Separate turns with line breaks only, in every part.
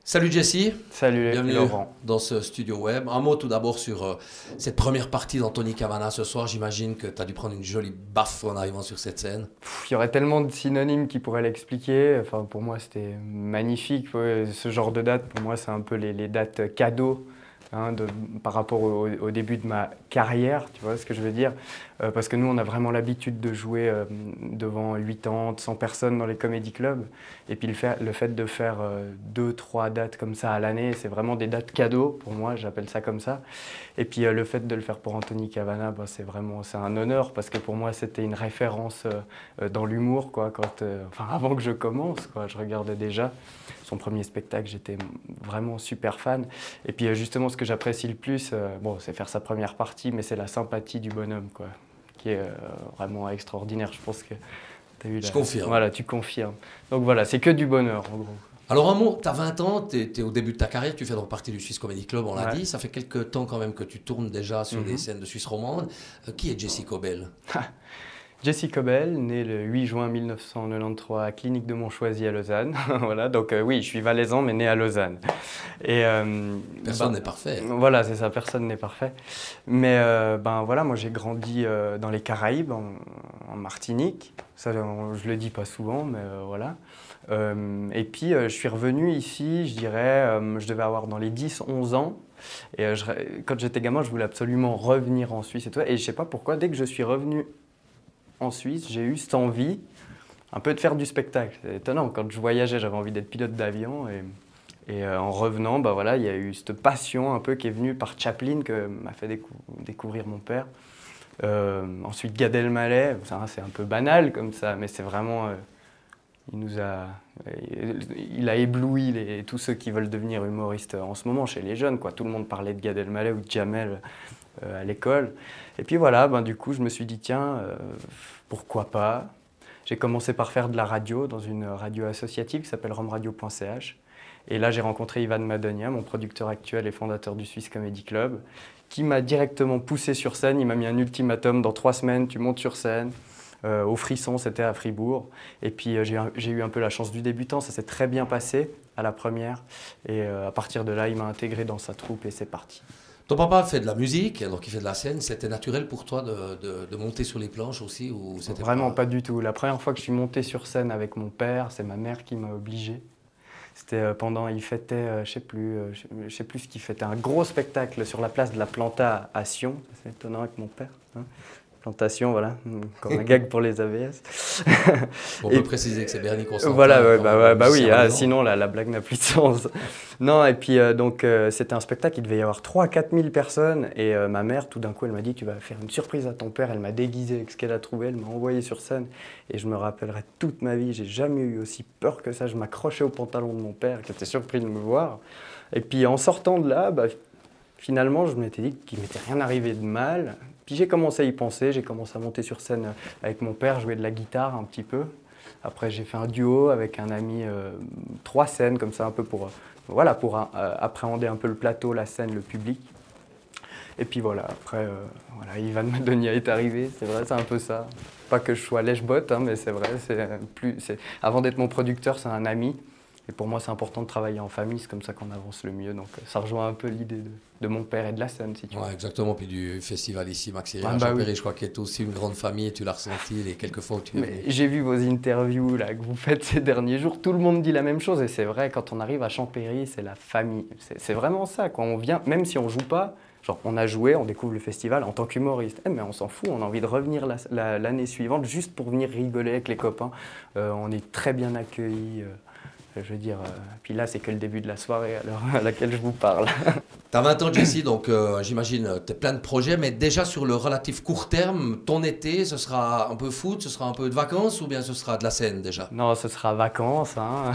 Salut Jessie,
Salut
bienvenue
Laurent.
dans ce studio web. Un mot tout d'abord sur cette première partie d'Anthony Cavana ce soir. J'imagine que tu as dû prendre une jolie baffe en arrivant sur cette scène.
Il y aurait tellement de synonymes qui pourraient l'expliquer. Enfin, pour moi, c'était magnifique. Ouais, ce genre de date, pour moi, c'est un peu les dates cadeaux hein, par rapport au début de ma carrière, tu vois ce que je veux dire? Parce que nous, on a vraiment l'habitude de jouer devant 80, 100 personnes dans les comédie clubs. Et puis le fait de faire 2, 3 dates comme ça à l'année, c'est vraiment des dates cadeaux pour moi, j'appelle ça comme ça. Et puis le fait de le faire pour Anthony Cavana, bah, c'est un honneur parce que pour moi, c'était une référence dans l'humour, quoi. Enfin, avant que je commence, quoi, je regardais déjà son premier spectacle, j'étais vraiment super fan. Et puis justement, ce que j'apprécie le plus, bon, c'est faire sa première partie, mais c'est la sympathie du bonhomme, quoi, qui est vraiment extraordinaire. Je pense que tu as eu
Je confirme.
Voilà, tu confirmes. Donc voilà, c'est que du bonheur, en gros.
Alors un mot, tu as 20 ans, tu es au début de ta carrière, tu fais donc partie du Swiss Comedy Club, on l'a
Ouais.
dit. Ça fait quelques temps quand même que tu tournes déjà sur des scènes de Suisse romande. Qui est Jessie Cobel?
Jessie Cobel, née le 8 juin 1993 à Clinique de Montchoisy à Lausanne. Voilà, donc oui, je suis valaisan mais né à Lausanne. Et,
Personne n'est parfait.
Voilà, c'est ça, personne n'est parfait. Mais ben voilà, moi j'ai grandi dans les Caraïbes, en Martinique. Ça, je le dis pas souvent, mais voilà. Et puis je suis revenu ici, je dirais, je devais avoir dans les 10, 11 ans. Et quand j'étais gamin, je voulais absolument revenir en Suisse et tout. Et je sais pas pourquoi, dès que je suis revenu en Suisse, j'ai eu cette envie un peu de faire du spectacle. C'est étonnant, quand je voyageais, j'avais envie d'être pilote d'avion et en revenant, bah voilà, il y a eu cette passion un peu qui est venue par Chaplin que m'a fait découvrir mon père. Ensuite Gad Elmaleh, c'est un peu banal comme ça, mais c'est vraiment, il a ébloui tous ceux qui veulent devenir humoristes en ce moment chez les jeunes, quoi. Tout le monde parlait de Gad Elmaleh ou de Jamel à l'école. Et puis voilà, ben, du coup, je me suis dit, tiens, pourquoi pas? J'ai commencé par faire de la radio dans une radio associative qui s'appelle romradio.ch. Et là, j'ai rencontré Ivan Madonia, mon producteur actuel et fondateur du Swiss Comedy Club, qui m'a directement poussé sur scène. Il m'a mis un ultimatum, dans 3 semaines, tu montes sur scène. Au Frisson, c'était à Fribourg. Et puis j'ai eu un peu la chance du débutant, ça s'est très bien passé à la première. Et à partir de là, il m'a intégré dans sa troupe et c'est parti.
Ton papa fait de la musique, donc il fait de la scène. C'était naturel pour toi de monter sur les planches aussi ou c'était
Vraiment pas du tout. La première fois que je suis monté sur scène avec mon père, c'est ma mère qui m'a obligé. C'était pendant, il fêtait, je sais plus ce qu'il fêtait, un gros spectacle sur la place de la Planta à Sion. C'est étonnant avec mon père. Hein. Plantation, voilà, comme un gag pour les AVS.
On peut préciser que c'est Bernie Constantin.
Voilà, bah oui, sinon la blague n'a plus de sens. Non, et puis donc c'était un spectacle, il devait y avoir 3 000 à 4 000 personnes et ma mère, tout d'un coup, elle m'a dit, tu vas faire une surprise à ton père. Elle m'a déguisé avec ce qu'elle a trouvé, elle m'a envoyé sur scène et je me rappellerai toute ma vie, j'ai jamais eu aussi peur que ça. Je m'accrochais au pantalon de mon père qui était surpris de me voir. Et puis en sortant de là, bah, finalement, je m'étais dit qu'il m'était rien arrivé de mal. Puis j'ai commencé à y penser, j'ai commencé à monter sur scène avec mon père, jouer de la guitare un petit peu. Après, j'ai fait un duo avec un ami, 3 scènes comme ça, un peu pour appréhender un peu le plateau, la scène, le public. Et puis voilà, après, voilà, Ivan Madonia est arrivé, c'est vrai, c'est un peu ça. Pas que je sois lèche-botte, hein, mais c'est vrai, avant d'être mon producteur, c'est un ami. Et pour moi, c'est important de travailler en famille, c'est comme ça qu'on avance le mieux. Donc ça rejoint un peu l'idée de mon père et de la scène, si tu veux.
Ouais, exactement, puis du festival ici, Maxi Rire,
Bah oui.
je crois qu'il est aussi une grande famille, tu l'as ressenti les quelques fois où tu es venu.
J'ai vu vos interviews là, que vous faites ces derniers jours, tout le monde dit la même chose et c'est vrai, quand on arrive à Champéry, c'est la famille. C'est vraiment ça, quand on vient, même si on joue pas, genre on a joué, on découvre le festival en tant qu'humoriste, mais on s'en fout, on a envie de revenir l'année suivante juste pour venir rigoler avec les copains. On est très bien accueillis. Je veux dire, puis là, c'est que le début de la soirée à laquelle je vous parle.
Tu as 20 ans, Jessie, donc j'imagine tu as plein de projets, mais déjà sur le relatif court terme, ton été, ce sera un peu foot, ce sera un peu de vacances ou bien ce sera de la scène déjà?
Non, ce sera vacances, hein,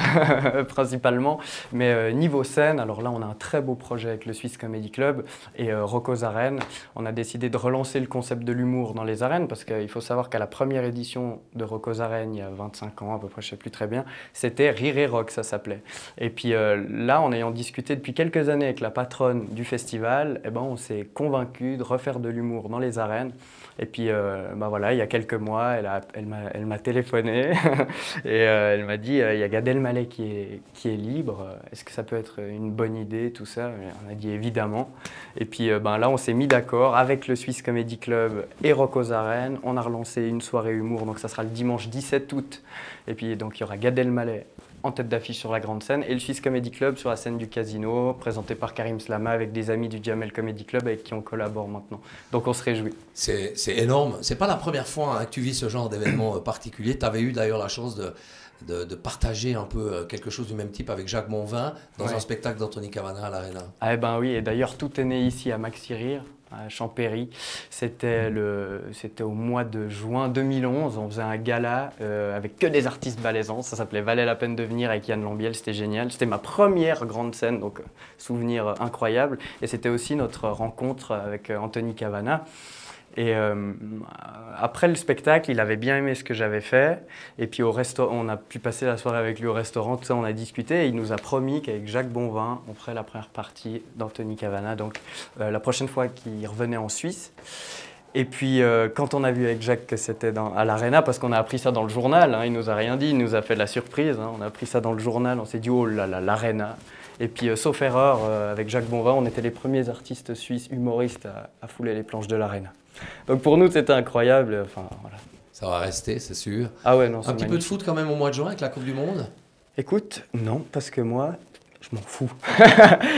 principalement. Mais niveau scène, alors là, on a un très beau projet avec le Swiss Comedy Club et Rocco's Arènes. On a décidé de relancer le concept de l'humour dans les arènes parce qu'il faut savoir qu'à la première édition de Rocco's Arènes, il y a 25 ans à peu près, je ne sais plus très bien, c'était Rire et Rock. Rock, ça s'appelait. Et puis là, en ayant discuté depuis quelques années avec la patronne du festival, eh ben, on s'est convaincu de refaire de l'humour dans les arènes. Et puis, bah voilà, il y a quelques mois, elle m'a téléphoné et elle m'a dit il y a Gad Elmaleh qui est libre. Est-ce que ça peut être une bonne idée, tout ça? On a dit évidemment. Et puis ben là, on s'est mis d'accord avec le Swiss Comedy Club et Rock aux Arènes. On a relancé une soirée humour, donc ça sera le dimanche 17 août. Et puis donc il y aura Gad Elmaleh en tête d'affiche sur la grande scène et le Swiss Comedy Club sur la scène du Casino, présenté par Karim Slama avec des amis du Jamel Comedy Club avec qui on collabore maintenant. Donc on se réjouit.
C'est énorme. C'est pas la première fois hein, que tu vis ce genre d'événement particulier. Tu avais eu d'ailleurs la chance de partager un peu quelque chose du même type avec Jacques Monvin dans un spectacle d'Anthony Cavana à l'Arena.
Ah ben oui, et d'ailleurs tout est né ici à Maxi Rire, à Champéry. C'était au mois de juin 2011. On faisait un gala avec que des artistes valaisans. Ça s'appelait Valait la peine de venir avec Yann Lambiel. C'était génial. C'était ma première grande scène, donc souvenir incroyable. Et c'était aussi notre rencontre avec Anthony Cavana. Et après le spectacle, il avait bien aimé ce que j'avais fait. Et puis on a pu passer la soirée avec lui au restaurant, tout ça, on a discuté. Et il nous a promis qu'avec Jacques Bonvin, on ferait la première partie d'Anthony Cavana. Donc la prochaine fois qu'il revenait en Suisse. Et puis quand on a vu avec Jacques que c'était à l'Arena, parce qu'on a appris ça dans le journal, hein, il nous a rien dit, il nous a fait de la surprise. Hein, on a appris ça dans le journal, on s'est dit oh là là, l'Arena. Et puis, sauf erreur, avec Jacques Bonvin, on était les premiers artistes suisses humoristes à fouler les planches de l'Arena. Donc pour nous, c'était incroyable. Enfin, voilà.
Ça va rester, c'est sûr.
Ah ouais, non,
un petit peu de foot quand même au mois de juin avec la Coupe du Monde?
Écoute, non, parce que moi, je m'en fous.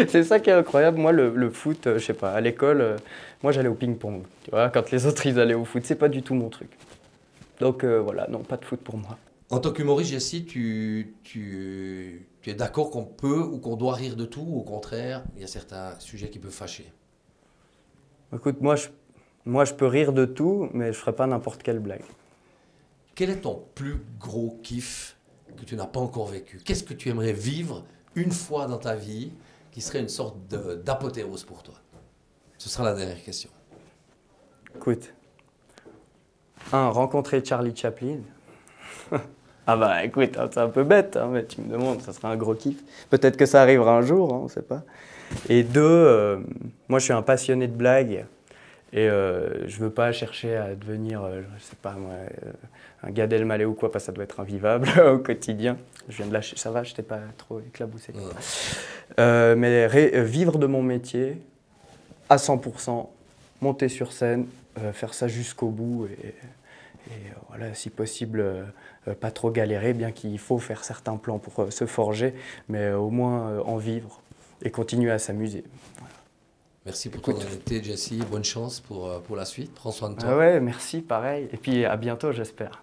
C'est ça qui est incroyable. Moi, le foot, je sais pas, à l'école, moi j'allais au ping-pong. Tu vois, quand les autres ils allaient au foot, c'est pas du tout mon truc. Donc voilà, non, pas de foot pour moi.
En tant qu'humoriste, Jessie, tu es d'accord qu'on peut ou qu'on doit rire de tout, ou au contraire, il y a certains sujets qui peuvent fâcher?
Écoute, moi je peux rire de tout, mais je ferai pas n'importe quelle blague.
Quel est ton plus gros kiff que tu n'as pas encore vécu? Qu'est-ce que tu aimerais vivre une fois dans ta vie qui serait une sorte d'apothéose pour toi? Ce sera la dernière question.
Écoute, rencontrer Charlie Chaplin. Ah bah écoute, c'est un peu bête, hein, mais tu me demandes, ça sera un gros kiff. Peut-être que ça arrivera un jour, hein, on ne sait pas. Et deux, moi je suis un passionné de blagues et je veux pas chercher à devenir, je sais pas moi, un Gad Elmaleh ou quoi, parce que ça doit être invivable au quotidien. Je viens de lâcher, ça va, je t'ai pas trop éclaboussé. Mais vivre de mon métier à 100%, monter sur scène, faire ça jusqu'au bout et voilà, si possible, pas trop galérer, bien qu'il faut faire certains plans pour se forger, mais au moins en vivre et continuer à s'amuser. Voilà.
Merci pour ton honnêteté, Jessie. Bonne chance pour la suite. Prends soin de toi.
Ah ouais, merci, pareil. Et puis à bientôt, j'espère.